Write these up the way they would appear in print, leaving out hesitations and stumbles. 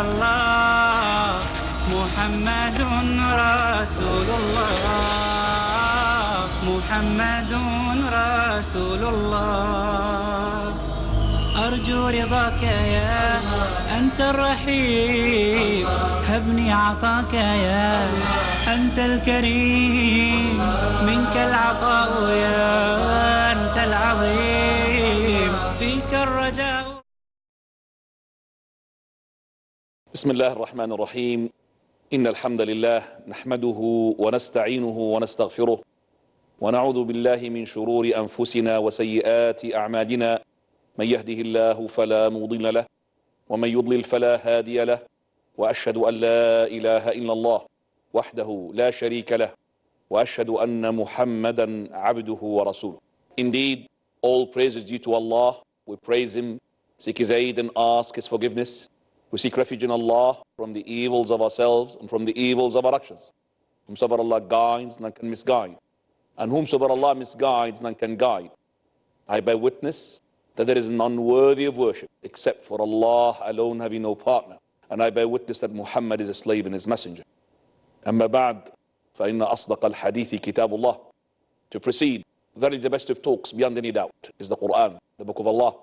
الله محمد رسول الله محمد رسول الله أرجو رضاك يا أنت الرحيم هبني عطاك يا أنت الكريم منك العطاء يا أنت العظيم فيك الرجاء. بسم الله الرحمن الرحيم. إن الحمد لله نحمده ونستعينه ونستغفره ونعوذ بالله من شرور أنفسنا وسيئات أعمالنا. من يهده الله فلا مضل له ومن يضلل فلا هادي له وأشهد أن لا إله إلا الله وحده لا شريك له وأشهد أن محمدا عبده ورسوله. Indeed, all praise is due to Allah. We praise Him, seek His aid and ask His forgiveness. We seek refuge in Allah from the evils of ourselves and from the evils of our actions. Whomsoever Allah guides, none can misguide. And whomsoever Allah misguides, none can guide. I bear witness that there is none worthy of worship except for Allah alone, having no partner. And I bear witness that Muhammad is a slave and His messenger. أما بعد فإن أصدق الحديث كتاب الله. To proceed, very the best of talks beyond any doubt is the Quran, the book of Allah.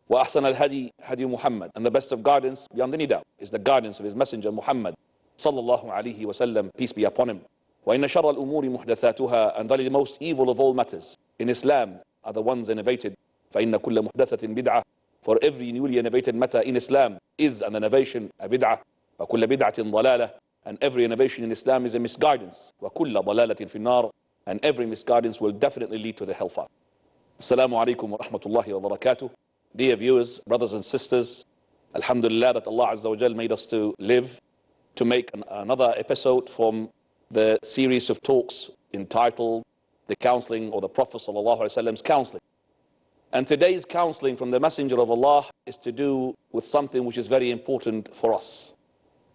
وأحسن الهدي هدي Muhammad, and the best of guidance beyond any doubt is the guidance of His messenger Muhammad صلى الله عليه وسلم, peace be upon him. وإن شر الأمور محدثاتها, and verily the most evil of all matters in Islam are the ones innovated. فإن كل محدثة بدعة, for every newly innovated matter in Islam is an innovation, a bid'ah. وكل بدعة ضلالة, and every innovation in Islam is a misguidance. وكل ضلالة في النار, and every misguidance will definitely lead to the hellfire. Assalamu alaikum wa rahmatullahi wa barakatuh. Dear viewers, brothers and sisters, alhamdulillah that Allah Azza wa Jal made us to live to make another episode from the series of talks entitled The Counseling, or the Prophet Sallallahu Alaihi Wasallam's Counseling. And today's counseling from the Messenger of Allah is to do with something which is very important for us.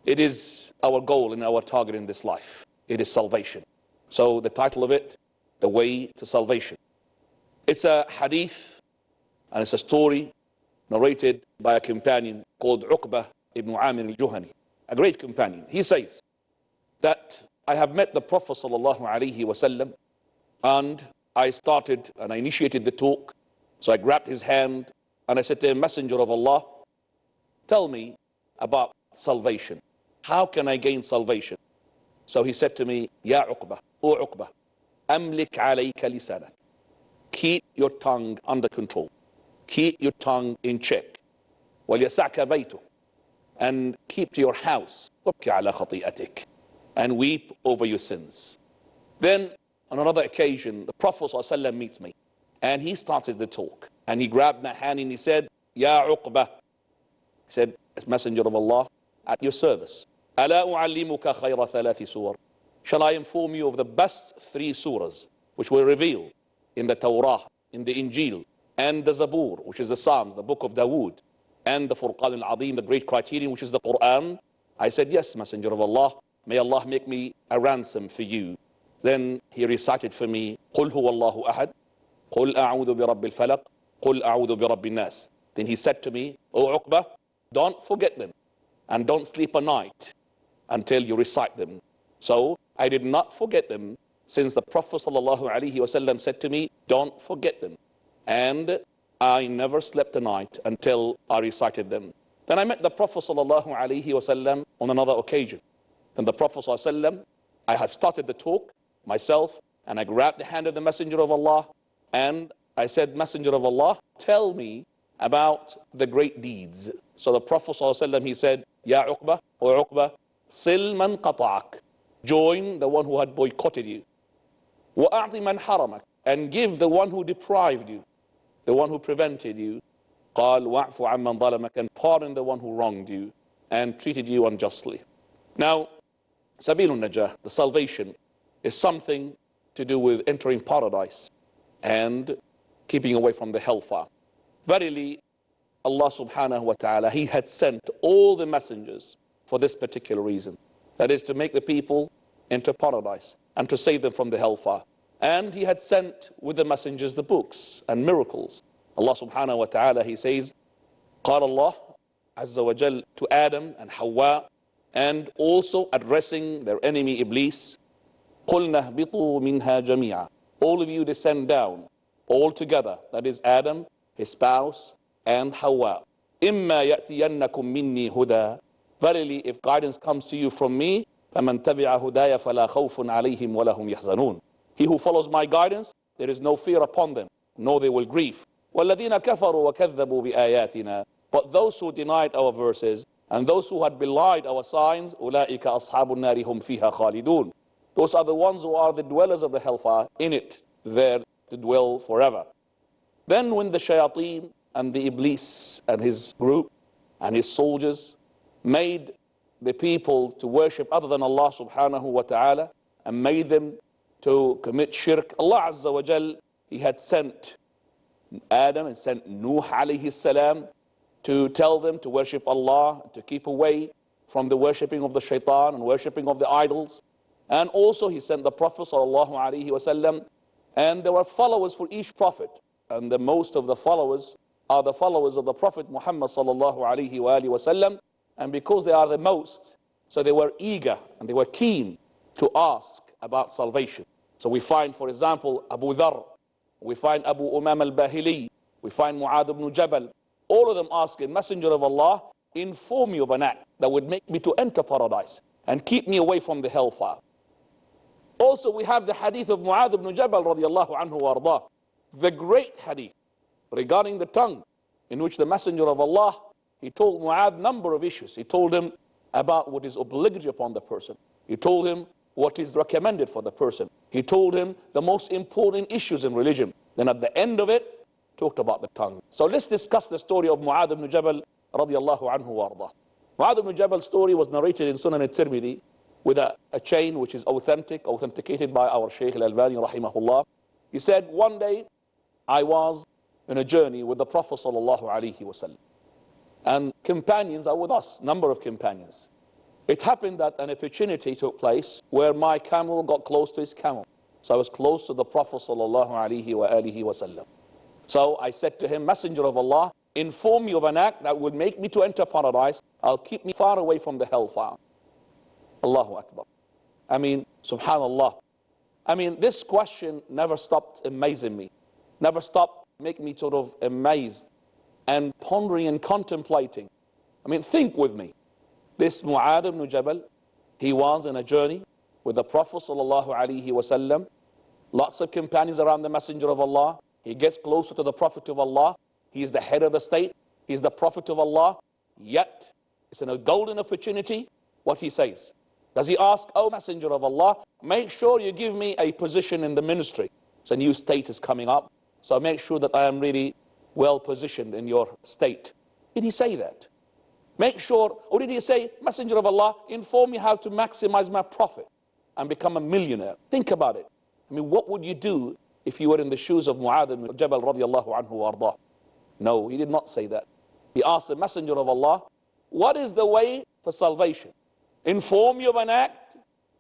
It is our goal and our target in this life. It is salvation. So the title of it, The Way to Salvation. It's a hadith, and it's a story narrated by a companion called Uqbah ibn Amir al-Juhani, a great companion. He says that I have met the Prophet sallallahu alaihi wasallam, and I started and I initiated the talk. So I grabbed his hand and I said to him, Messenger of Allah, tell me about salvation. How can I gain salvation? So he said to me, Ya Uqbah, O Uqbah, amlik alayka lisanak. Keep your tongue under control. Keep your tongue in check. وَلْيَسَعْكَ بَيْتُ, and keep to your house. وَابْكِ عَلَى خَطِيئَتِكَ, and weep over your sins. Then on another occasion, the Prophet ﷺ meets me, and he started the talk. And he grabbed my hand and he said, Ya Uqbah. He said, Messenger of Allah, at your service. أَلَا أُعَلِّمُكَ خَيْرَ ثَلَاثِ سُورٍ. Shall I inform you of the best 3 surahs which were revealed in the Torah, in the Injil, and the Zabur, which is the Psalms, the book of Dawood, and the Furqan al-Azim, the great criterion, which is the Quran? I said, yes, Messenger of Allah, may Allah make me a ransom for you. Then he recited for me, قُلْ هُوَ اللَّهُ أَحَدٌ قُلْ أَعُوذُ بِرَبِّ الْفَلَقِ قُلْ أَعُوذُ بِرَبِّ النَّاسِ. Then he said to me, O Uqbah, don't forget them, and don't sleep a night until you recite them. So I did not forget them, since the Prophet ﷺ said to me, don't forget them. And I never slept a night until I recited them. Then I met the Prophet ﷺ on another occasion. And the Prophet ﷺ, I have started the talk myself, and I grabbed the hand of the Messenger of Allah, and I said, Messenger of Allah, tell me about the great deeds. So the Prophet ﷺ, he said, Ya Uqbah, O Uqbah, sil man qata'ak, join the one who had boycotted you. وَأَعْطِ مَنْ حَرَمَكَ, and give the one who deprived you, the one who prevented you. قَالْ وَعْفُ عَمَّنْ ظَلَمَكَ, and pardon the one who wronged you and treated you unjustly. Now, Sabilun Najah, the salvation, is something to do with entering paradise and keeping away from the hellfire. Verily, Allah subhanahu wa ta'ala, He had sent all the messengers for this particular reason. That is, to make the people enter paradise and to save them from the hellfire. And He had sent with the messengers the books and miracles. Allah subhanahu wa ta'ala, He says, قال الله Azza wa Jal to Adam and Hawa, and also addressing their enemy Iblis. قُلْنَا اهْبِطُوا مِنْهَا جَمِيعًا. All of you descend down, all together. That is Adam, his spouse, and Hawa. إِمَّا يَأْتِيَنَّكُم مِّنِّي هُدًى. Verily, if guidance comes to you from me, فَمَنْ تَبِعَ هُدَايَ فَلَا خَوْفٌ عَلَيْهِمْ وَلَا هُمْ يَحْزَنُونَ. He who follows my guidance, there is no fear upon them, nor they will grieve. وَالَّذِينَ كَفَرُوا وَكَذَّبُوا بِآيَاتِنَا. But those who denied our verses, and those who had belied our signs, أُولَٰئِكَ أَصْحَابُ النَّارِ هُمْ فِيهَا خَالِدُونَ. Those are the ones who are the dwellers of the hellfire, in it, there to dwell forever. Then when the shayateen and the Iblis and his group and his soldiers made the people to worship other than Allah subhanahu wa ta'ala and made them to commit shirk, Allah Azza wa Jal, He had sent Adam and sent Nuh alayhi salam to tell them to worship Allah, to keep away from the worshipping of the shaitan and worshipping of the idols. And also He sent the Prophet sallallahu alaihi wasallam, and there were followers for each prophet, and the most of the followers are the followers of the Prophet Muhammad sallallahu alaihi wasallam. And because they are the most, so they were eager and they were keen to ask about salvation. So we find, for example, Abu Dharr, we find Abu Umam al-Bahili, we find Mu'adh ibn Jabal, all of them asking, Messenger of Allah, inform me of an act that would make me to enter paradise and keep me away from the hellfire. Also we have the hadith of Mu'adh ibn Jabal radiallahu anhu wa ardah, the great hadith regarding the tongue, in which the Messenger of Allah, he told Mu'adh a number of issues. He told him about what is obligatory upon the person. He told him what is recommended for the person. He told him the most important issues in religion. Then at the end of it, talked about the tongue. So let's discuss the story of Mu'adh ibn Jabal radiallahu anhu wa ardah. Mu'adh ibn Jabal's story was narrated in Sunan al-Tirmidhi with a chain which is authentic, authenticated by our Shaykh al-Albani rahimahullah. He said, one day I was in a journey with the Prophet sallallahu alaihi wasallam, and companions are with us, number of companions. It happened that an opportunity took place where my camel got close to his camel. So I was close to the Prophet sallallahu alaihi wasallam. So I said to him, Messenger of Allah, inform me of an act that would make me to enter paradise. I'll keep me far away from the hellfire. Allahu Akbar. I mean, subhanallah. I mean, this question never stopped amazing me. Never stopped making me sort of amazed and pondering and contemplating. I mean, think with me. This Mu'adh ibn Jabal, he was in a journey with the Prophet sallallahu alaihi wasallam. Lots of companions around the Messenger of Allah. He gets closer to the Prophet of Allah. He is the head of the state. He is the Prophet of Allah. Yet, it's in a golden opportunity what he says. Does he ask, oh Messenger of Allah, make sure you give me a position in the ministry. It's a new state is coming up. So make sure that I am really well positioned in your state. Did he say that? Make sure, or did he say, Messenger of Allah, inform me how to maximize my profit and become a millionaire? Think about it. I mean, what would you do if you were in the shoes of Mu'adh ibn Jabal radiallahu anhu wa ardah? No, he did not say that. He asked the Messenger of Allah, what is the way for salvation? Inform me of an act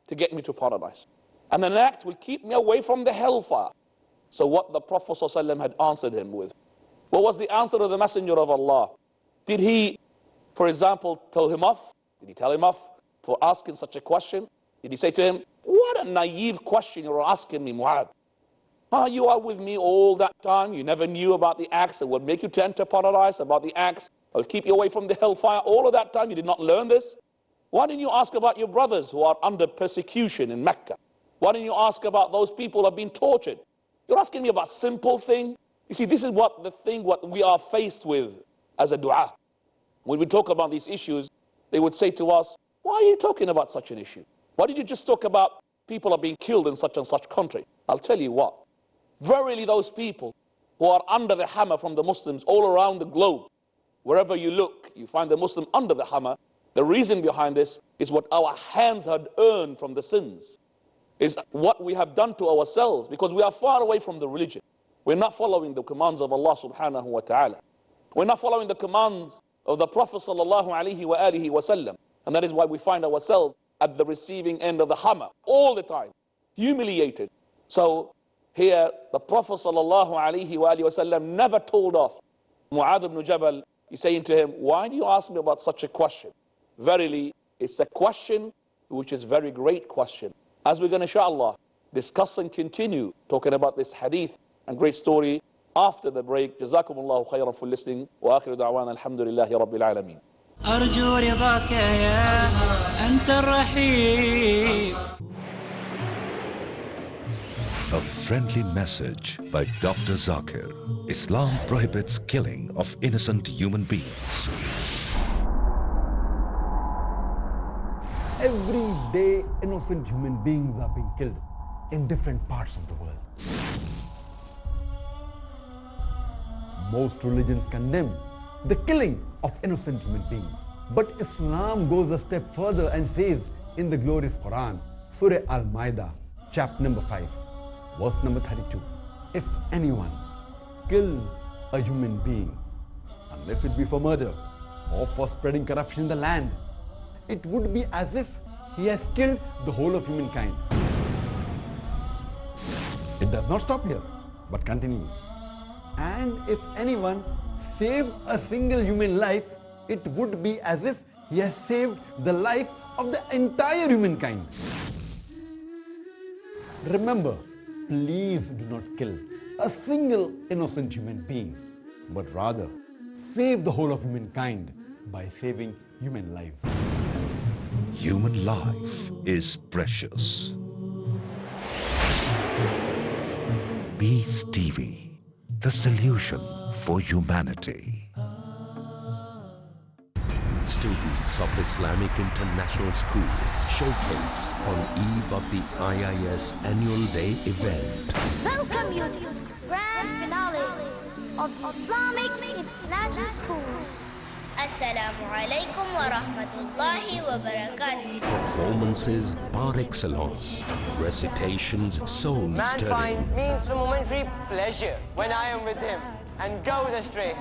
to get me to paradise. And an act will keep me away from the hellfire. So what the Prophet ﷺ had answered him with. What was the answer of the Messenger of Allah? Did he, for example, tell him off? Did he tell him off for asking such a question? Did he say to him, what a naive question you're asking me, Mu'adh. You are with me all that time. You never knew about the acts that would make you to enter paradise, about the acts that will keep you away from the hellfire. All of that time you did not learn this. Why didn't you ask about your brothers who are under persecution in Mecca? Why didn't you ask about those people who have been tortured? You're asking me about simple thing. You see, this is what we are faced with as a dua. When we talk about these issues, they would say to us, why are you talking about such an issue? Why did you just talk about people are being killed in such and such country? I'll tell you what. Verily those people who are under the hammer from the Muslims all around the globe, wherever you look, you find the Muslim under the hammer. The reason behind this is what our hands had earned from the sins, is what we have done to ourselves, because we are far away from the religion. We're not following the commands of Allah subhanahu wa ta'ala. We're not following the commands of the Prophet sallallahu alaihi wa alihi wasallam. And that is why we find ourselves at the receiving end of the hammer all the time, humiliated. So here the Prophet sallallahu alaihi wa alihi wasallam never told off Mu'adh ibn Jabal He's saying to him, why do you ask me about such a question? Verily, it's a question which is a very great question. As we're going to, inshallah, discuss and continue talking about this hadith and great story after the break. Jazakumullahu khairan for listening. Wa akhiru da'wana alhamdulillahi rabbil alameen. أرجو رضاك يا أنت الرحيم. A friendly message by Dr. Zakir. Islam prohibits killing of innocent human beings. Every day, innocent human beings are being killed in different parts of the world. Most religions condemn the killing of innocent human beings. But Islam goes a step further and says in the glorious Quran, Surah Al-Ma'idah, chapter number 5, verse number 32, if anyone kills a human being, unless it be for murder or for spreading corruption in the land, it would be as if he has killed the whole of humankind. It does not stop here, but continues. And if anyone saved a single human life, it would be as if he has saved the life of the entire humankind. Remember, please do not kill a single innocent human being, but rather save the whole of humankind by saving human lives. Human life is precious. Peace TV, the solution for humanity. Students of Islamic International School showcase on eve of the IIS Annual Day event. Welcome you to the grand finale of the Islamic International School. Assalamu alaikum wa rahmatullahi wa barakatuh. Performances par excellence, recitations soul-stirring. Man means a momentary pleasure when I am with him and goes astray.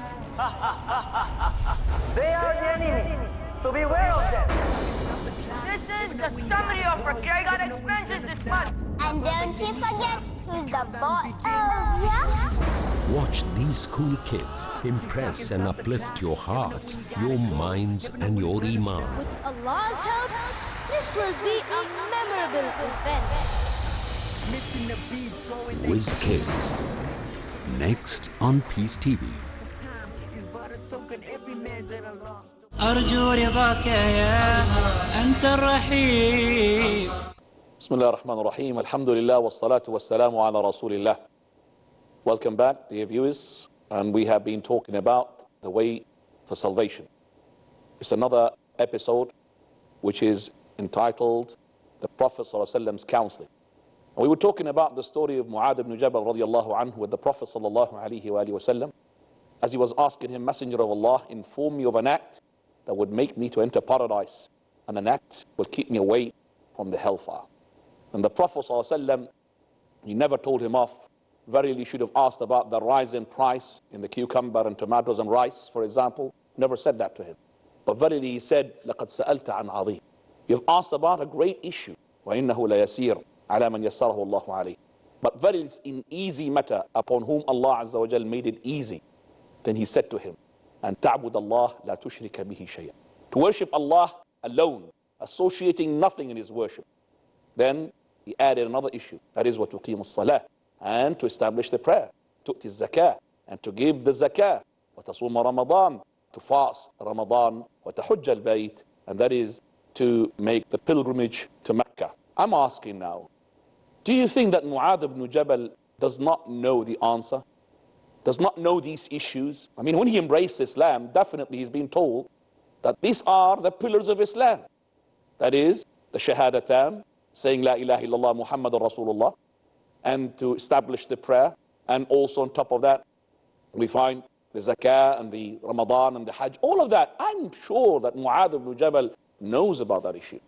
They are the enemy, so beware of them. This is the summary of recurring expenses this month. And don't you forget who's the boss. Oh, yeah? Watch these school kids impress and uplift your hearts, your minds and your iman. With Allah's help, this will be a memorable event. Whiz Kids. Next on Peace TV. أرجو رضاك يا أنت الرحيم. بسم الله الرحمن الرحيم. الحمد لله والصلاة والسلام على رسول الله. Welcome back, dear viewers, and we have been talking about the way for salvation. It's another episode which is entitled The Prophet ﷺ's Counseling. And we were talking about the story of Mu'adh ibn Jabal radiallahu anhu with the Prophet ﷺ as he was asking him, Messenger of Allah, inform me of an act that would make me to enter paradise and an act would keep me away from the hellfire. And the Prophet ﷺ, he never told him off. Verily should have asked about the rise in price in the cucumber and tomatoes and rice, for example. Never said that to him. But verily he said, لَقَدْ سَأَلْتَ عَنْ عَظِيمٍ. You've asked about a great issue. وَإِنَّهُ لَيَسِيرٌ عَلَى مَنْ يَسَّرَهُ اللَّهُ عَلَيْهِ. But verily it's an easy matter upon whom Allah Azza wa Jal made it easy. Then he said to him, أَن تَعْبُدَ اللَّهِ لَا تُشْرِكَ بِهِ شَيْئًا. To worship Allah alone, associating nothing in his worship. Then he added another issue. That is وَتُقِيمُ الصَّلَاةِ. And to establish the prayer, تؤتي الزكاة, and to give the zakah, وتصوم رمضان, to fast Ramadan, وتحج البيت, and that is to make the pilgrimage to Mecca. I'm asking now, do you think that Mu'adh ibn Jabal does not know the answer? Does not know these issues? I mean, when he embraced Islam, definitely he's been told that these are the pillars of Islam. That is, the Shahadatan, saying La ilaha illallah Muhammadur Rasulullah, and to establish the prayer. And also on top of that, we find the zakah and the Ramadan and the Hajj, all of that. I'm sure that Mu'adh ibn Jabal knows about that issue.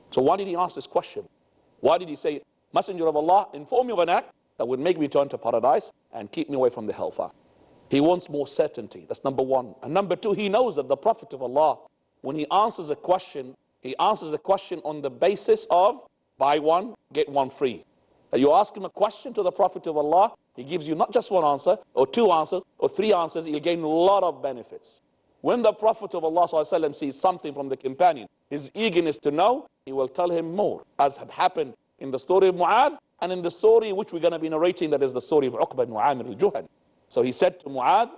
So why did he ask this question? Why did he say, Messenger of Allah, inform me of an act that would make me turn to paradise and keep me away from the hellfire? He wants more certainty. That's number one. And number two, he knows that the Prophet of Allah, when he answers a question, he answers the question on the basis of buy one, get one free. You ask him a question to the Prophet of Allah, he gives you not just one answer, or two answers, or three answers, he'll gain a lot of benefits. When the Prophet of Allah ﷺ sees something from the companion, his eagerness to know, he will tell him more, as had happened in the story of Mu'adh and in the story which we're going to be narrating, that is the story of Uqba ibn Amir al-Juhani. So he said to Mu'adh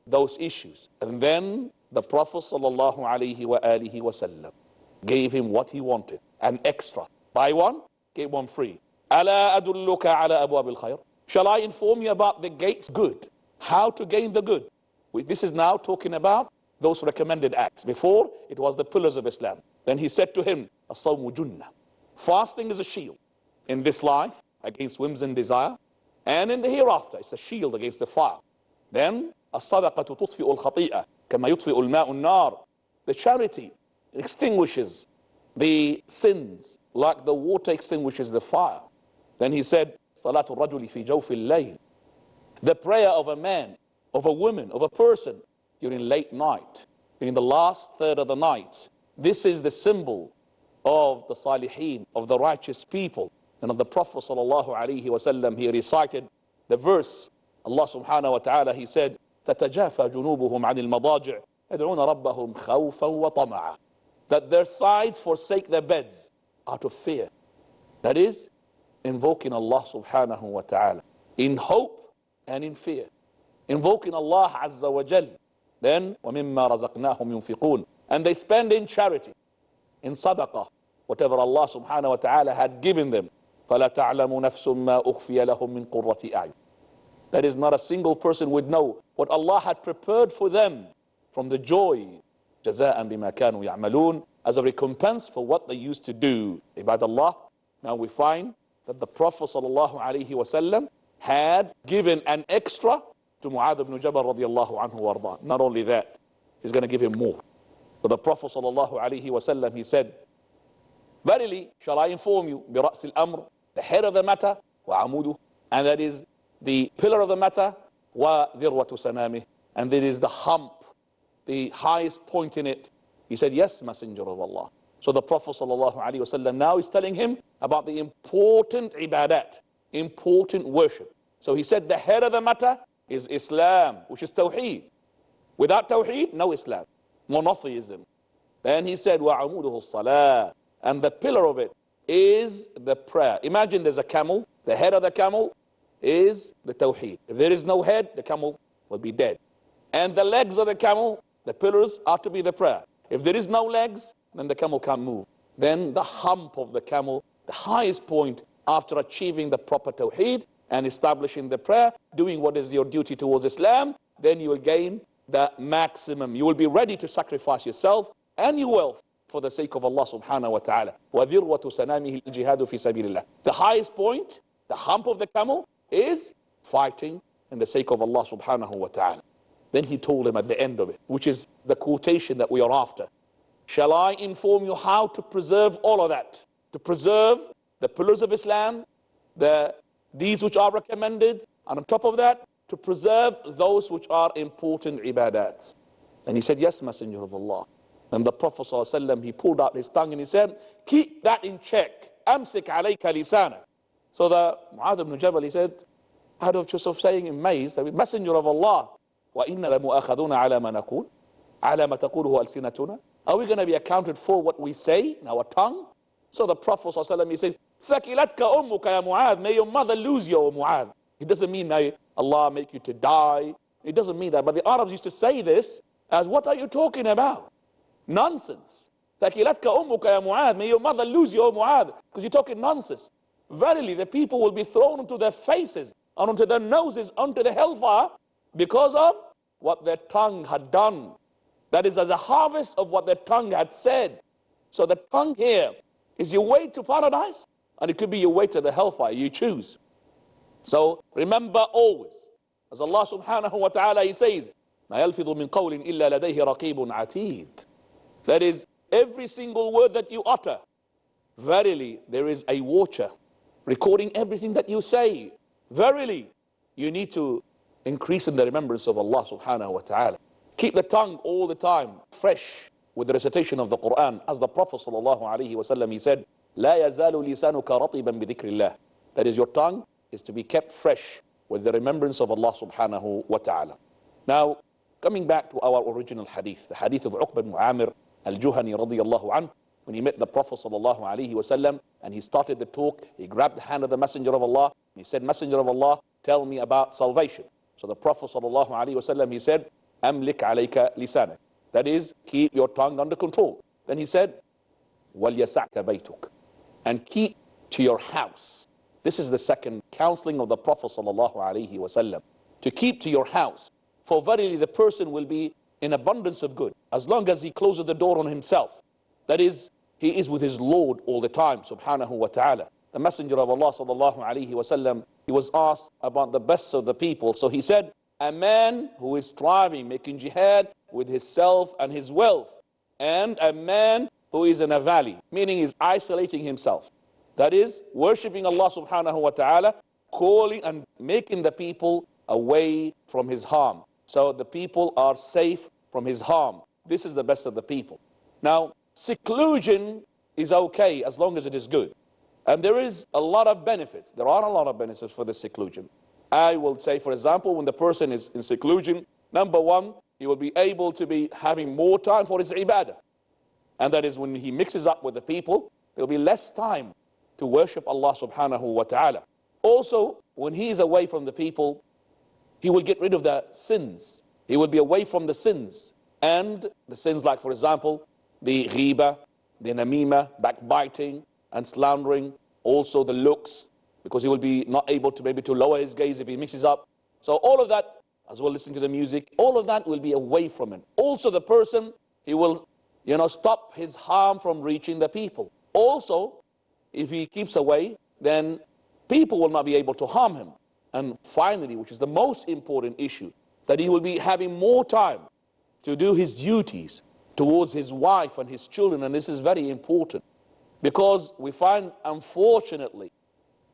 those issues. And then the Prophet ﷺ gave him what he wanted, an extra. Buy one, get one free. أَلَا أَدُلُّكَ عَلَى أَبْوَابِ الْخَيْرِ. Shall I inform you about the gates good? How to gain the good? This is now talking about those recommended acts. Before, it was the pillars of Islam. Then he said to him, الصَّوْمُ جُنَّةٌ. Fasting is a shield in this life against whims and desire, and in the hereafter it's a shield against the fire. Then الصَّدَقَةُ تُطْفِئُ الْخَطِيئَةَ كَمَا يُطْفِئُ الْمَاءُ النَّارِ. The charity extinguishes the sins like the water extinguishes the fire. Then he said, صَلَاةُ الرَّجُلِ فِي جَوْفِ اللَّيْلِ. The prayer of a man, of a woman, of a person during late night, during the last third of the night. This is the symbol of the Salihin, of the righteous people. And of the Prophet ﷺ, he recited the verse, Allah subhanahu wa ta'ala, he said, تَتَجَافَى جُنُوبُهُمْ عَنِ الْمَضَاجِعِ يَدْعُونَ رَبَّهُمْ خَوْفًا وَطَمَعًا. That their sides forsake their beds out of fear. That is, invoking Allah subhanahu wa ta'ala in hope and in fear. Invoking Allah azza wa jal. Then, وَمِمَّا رَزَقْنَاهُمْ يُنْفِقُونَ. And they spend in charity, in sadaqah, whatever Allah subhanahu wa ta'ala had given them. فَلَا تَعْلَمُ نَفْسٌ مَا أُخْفِيَ لَهُم مِّن قُرَّةِ أَعْيُنٍ. That is, not a single person would know what Allah had prepared for them from the joy, جَزَاءً بِمَا كَانُوا يَعْمَلُونَ, as a recompense for what they used to do. Ibadallah. Now we find that the Prophet sallallahu alaihi wasallam had given an extra to Mu'adh ibn Jabal radiallahu anhu warda. Not only that, he's going to give him more. But the Prophet sallallahu alaihi wasallam, he said, verily, shall I inform you, برأس الأمر, the head of the matter, وعموده, and that is the pillar of the matter, وذروة سنامه, and that is the hump, the highest point in it. He said, yes, Messenger of Allah. So the Prophet sallallahu alaihi wasallam now is telling him about the important ibadat, important worship. So he said the head of the matter is Islam, which is Tawheed. Without Tawheed, no Islam. Monotheism. Then he said, وَعَمُودُهُ الصَّلَاةِ. And the pillar of it is the prayer. Imagine there's a camel. The head of the camel is the Tawheed. If there is no head, the camel will be dead. And the legs of the camel, the pillars, are to be the prayer. If there is no legs, then the camel can't move. Then the hump of the camel, the highest point after achieving the proper Tawheed and establishing the prayer, doing what is your duty towards Islam, then you will gain the maximum. You will be ready to sacrifice yourself and your wealth for the sake of Allah subhanahu wa ta'ala. وَذِرْوَةُ سَنَامِهِ الْجِهَادُ فِي سَبِيلِ اللَّهِ. The highest point, the hump of the camel, is fighting in the sake of Allah subhanahu wa ta'ala. Then he told him at the end of it, which is the quotation that we are after. Shall I inform you how to preserve all of that? To preserve the pillars of Islam, the deeds which are recommended, and on top of that, to preserve those which are important ibadat. And he said, yes, Messenger of Allah. And the Prophet ﷺ, he pulled out his tongue and he said, keep that in check. Amsik alayka lisana. So the Mu'adh ibn Jabal, he said, out of just of saying in maze, Messenger of Allah, وَإِنَّ لَمُؤَخَذُونَ عَلَى مَا نَقُولُ عَلَى مَا تَقُولُهُ أَلْسِنَتُنَا. Are we going to be accounted for what we say in our tongue? So the Prophet ﷺ, he says, ثَكِلَتْكَ أُمُّكَ يَا مُعَاذ. May your mother lose you, O Mu'adh. It doesn't mean that Allah make you to die. It doesn't mean that. But the Arabs used to say this as, what are you talking about? Nonsense. ثَكِلَتْكَ أُمُّكَ يَا مُعَاذ. May your mother lose you, O Mu'adh. Because you're talking nonsense. Verily, the people will be thrown into their faces and onto their noses, onto the hellfire, because of what their tongue had done. That is as a harvest of what their tongue had said. So the tongue here is your way to paradise, and it could be your way to the hellfire. You choose. So remember always, as Allah subhanahu wa ta'ala, he says, مَا يَلْفِظُ مِنْ قَوْلٍ إِلَّا لَدَيْهِ رَقِيبٌ عَتِيدٌ. That is, every single word that you utter, verily there is a watcher recording everything that you say. Verily, you need to increase in the remembrance of Allah subhanahu wa ta'ala. Keep the tongue all the time fresh with the recitation of the Quran. As the Prophet sallallahu alaihi wasallam, he said, لا يزال لسانك رطبا بذكر الله. That is, your tongue is to be kept fresh with the remembrance of Allah subhanahu wa ta'ala. Now, coming back to our original hadith, the hadith of Uqba ibn Amir al-Juhani radiyallahu anhu, when he met the Prophet sallallahu alaihi wasallam and he started the talk, he grabbed the hand of the Messenger of Allah, and he said, Messenger of Allah, tell me about salvation. So the Prophet sallallahu alaihi wasallam, he said, Amlik alayka lisanak. That is, keep your tongue under control. Then he said, وَلْيَسَعْكَ بَيْتُكَ. And keep to your house. This is the second counseling of the Prophet sallallahu alaihi wasallam. To keep to your house. For verily the person will be in abundance of good, as long as he closes the door on himself. That is, he is with his Lord all the time, subhanahu wa ta'ala. The Messenger of Allah sallallahu alaihi wasallam, he was asked about the best of the people. So he said, a man who is striving, making jihad with his self and his wealth, and a man who is in a valley, meaning he's isolating himself. That is, worshipping Allah subhanahu wa ta'ala, calling and making the people away from his harm. So the people are safe from his harm. This is the best of the people. Now, seclusion is okay as long as it is good. And there is a lot of benefits. There are a lot of benefits for the seclusion. I will say, for example, when the person is in seclusion, number one, he will be able to be having more time for his ibadah. And that is when he mixes up with the people, there will be less time to worship Allah subhanahu wa ta'ala. Also, when he is away from the people, he will get rid of the sins. He will be away from the sins. And the sins like, for example, the ghiba, the namima, backbiting and slandering. Also the looks, because he will be not able to maybe to lower his gaze if he mixes up. So all of that, as well listening to the music, all of that will be away from him. Also the person, he will, stop his harm from reaching the people. Also, if he keeps away, then people will not be able to harm him. And finally, which is the most important issue, that he will be having more time to do his duties towards his wife and his children. And this is very important, because we find, unfortunately,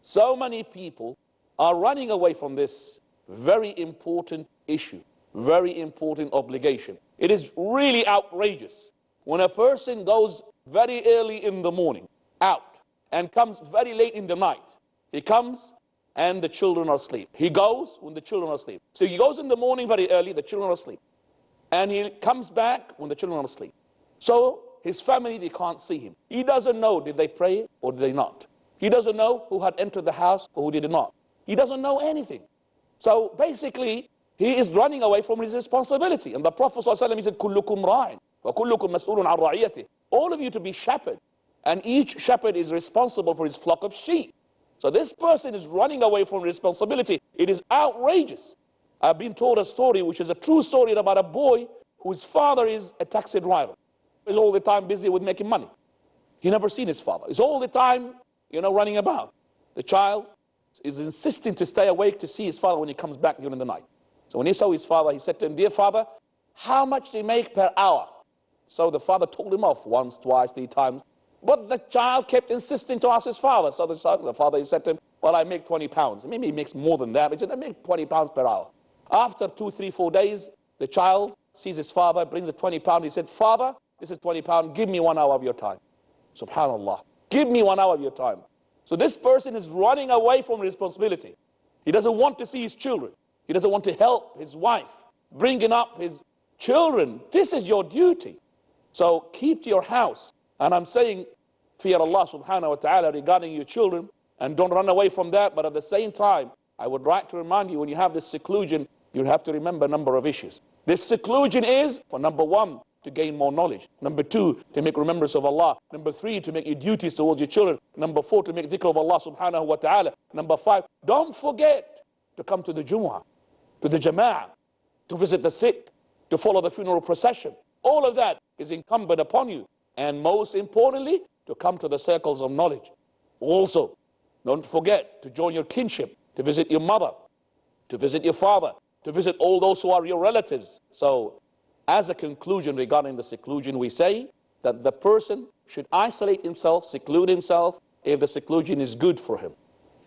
so many people are running away from this very important issue, very important obligation. It is really outrageous when a person goes very early in the morning out and comes very late in the night. He comes and the children are asleep. He goes when the children are asleep. So he goes in the morning very early, the children are asleep. And he comes back when the children are asleep. So his family, they can't see him. He doesn't know, did they pray or did they not? He doesn't know who had entered the house or who did not. He doesn't know anything. So basically, he is running away from his responsibility. And the Prophet ﷺ, he said, كُلُّكُمْ رَاعٍ وَكُلُّكُمْ مَسْئُولٌ عَنْ رَعِيَّتِهِ. All of you to be shepherd. And each shepherd is responsible for his flock of sheep. So this person is running away from responsibility. It is outrageous. I've been told a story, which is a true story, about a boy whose father is a taxi driver. He's all the time busy with making money. He never seen his father. He's all the time, running about. The child is insisting to stay awake to see his father when he comes back during the night. So when he saw his father, he said to him, dear father, how much do you make per hour? So the father told him off once, twice, 3 times. But the child kept insisting to ask his father. So the father, he said to him, well, I make 20 pounds. Maybe he makes more than that. He said, I make 20 pounds per hour. After 2, 3, 4 days, the child sees his father, brings the 20 pounds. He said, father, this is 20 pounds. Give me 1 hour of your time. Subhanallah. Give me 1 hour of your time. So this person is running away from responsibility. He doesn't want to see his children. He doesn't want to help his wife, bringing up his children. This is your duty. So keep to your house. And I'm saying, fear Allah subhanahu wa ta'ala regarding your children, and don't run away from that. But at the same time, I would like to remind you, when you have this seclusion, you have to remember a number of issues. This seclusion is, for number 1, to gain more knowledge. Number 2, to make remembrance of Allah. Number 3, to make your duties towards your children. Number 4, to make dhikr of Allah subhanahu wa ta'ala. Number 5, don't forget to come to the Jumu'ah, to the Jama'ah, to visit the sick, to follow the funeral procession. All of that is incumbent upon you. And most importantly, to come to the circles of knowledge. Also, don't forget to join your kinship, to visit your mother, to visit your father, to visit all those who are your relatives. So, as a conclusion regarding the seclusion, we say that the person should isolate himself, seclude himself, if the seclusion is good for him.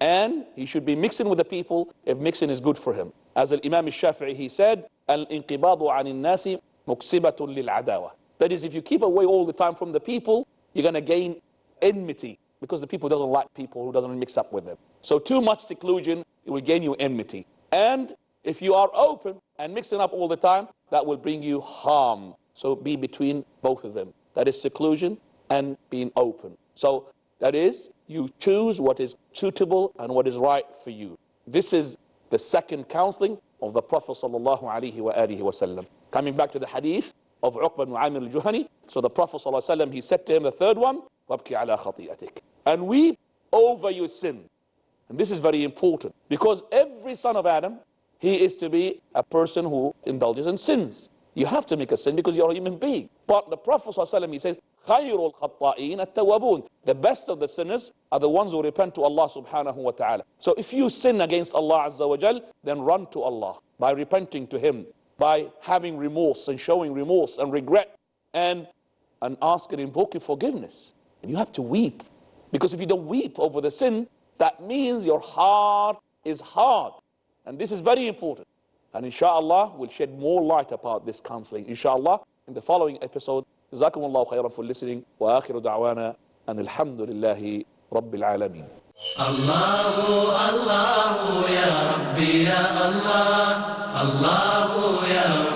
And he should be mixing with the people if mixing is good for him. As Imam al-Shafi'i, he said, Al-inqibadu anin nasi muksibatun lil-adawa. That is, if you keep away all the time from the people, you're going to gain enmity, because the people doesn't like people who doesn't mix up with them. So too much seclusion, it will gain you enmity. And if you are open and mixing up all the time, that will bring you harm. So be between both of them. That is seclusion and being open. So that is, you choose what is suitable and what is right for you. This is the second counseling of the Prophet sallallahu alaihi wasallam. Coming back to the hadith of Uqba ibn Amir al-Juhani. So the Prophet sallallahu alaihi wasallam, he said to him, the third one, وَابْكِ عَلَى خَطِيئَتِكَ, and weep over your sin. And this is very important, because every son of Adam, he is to be a person who indulges in sins. You have to make a sin because you're a human being. But the Prophet ﷺ, he says, خَيْرُ الْخَطَّائِينَ التَّوَّابُونَ, the best of the sinners are the ones who repent to Allah subhanahu wa ta'ala. So if you sin against Allah Azza wa Jal, then run to Allah by repenting to Him, by having remorse and showing remorse and regret, and ask and invoke His forgiveness. And you have to weep, because if you don't weep over the sin, that means your heart is hard. And this is very important. And inshallah, we'll shed more light about this counseling, inshallah, in the following episode. Jazakumullahu khairan for listening. Wa akhiru da'wana and alhamdulillahi rabbil alameen. الله الله يا ربي يا الله الله يا ربي